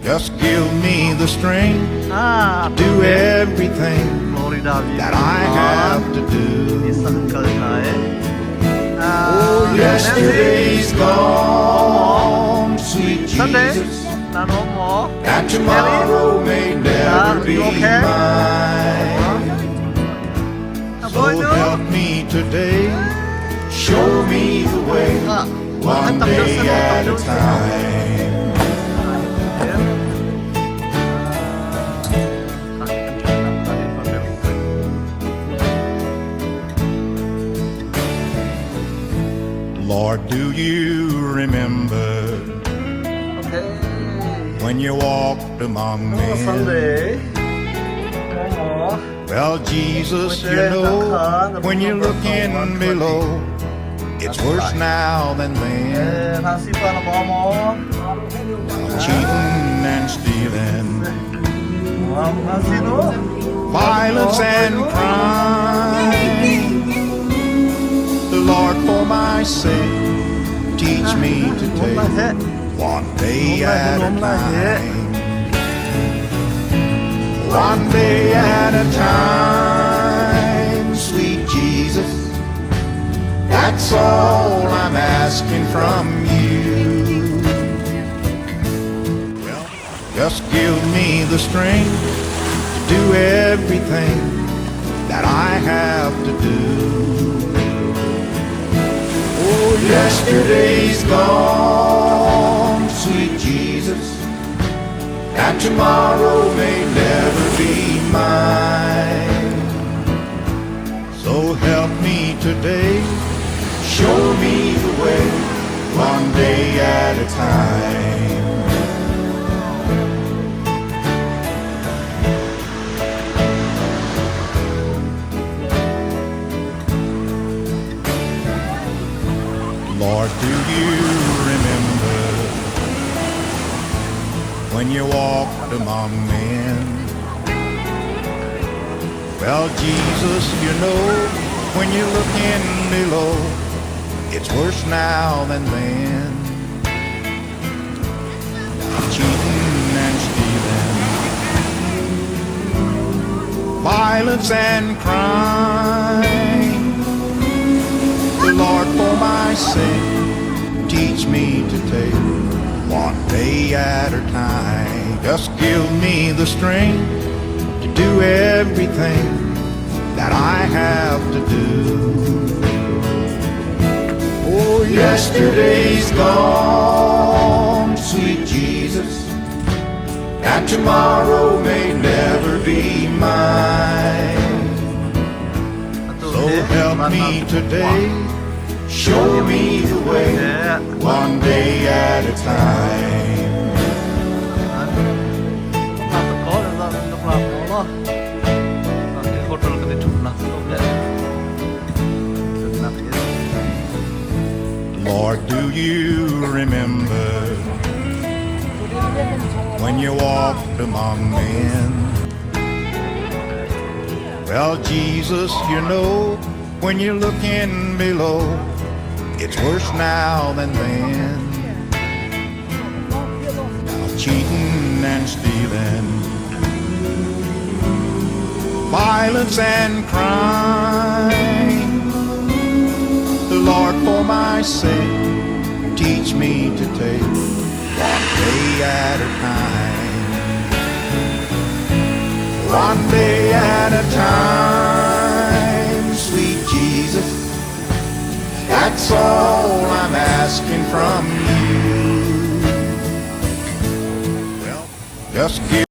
Just give me the strength to do everything that I have to do. Oh, yesterday's gone, sweet Jesus, and tomorrow may never be mine. So help me today, show me the way, one day at a time. Lord, do you remember when you walked among men? Well, Jesus, you know, when you're looking below, it's worse now than then. Cheating and stealing, violence and crime. The Lord, for my sake, teach me to take one day at a time. One day at a time, sweet Jesus, that's all I'm asking from you. Well, just give me the strength to do everything that I have to do. Oh, yesterday's gone, sweet Jesus, and tomorrow may never be mine. So help me today, show me the way, one day at a time. Lord, do you remember when you walked among men? Well, Jesus, you know, when you're looking below, it's worse now than then. Cheating and stealing, violence and crime. The Lord, for my sake, teach me to take one day at a time. Just give me the strength to do everything that I have to do. Oh, yesterday's gone, sweet Jesus, and tomorrow may never be mine. So help me today, show me the way, one day at a time. Lord, do you remember when you walked among men? Well, Jesus, you know, when you're looking below, it's worse now than then. Cheating and stealing, violence and crime. The Lord, for my sake, teach me to take one day at a time. One day at a time, sweet Jesus, that's all I'm asking from you. Well, just give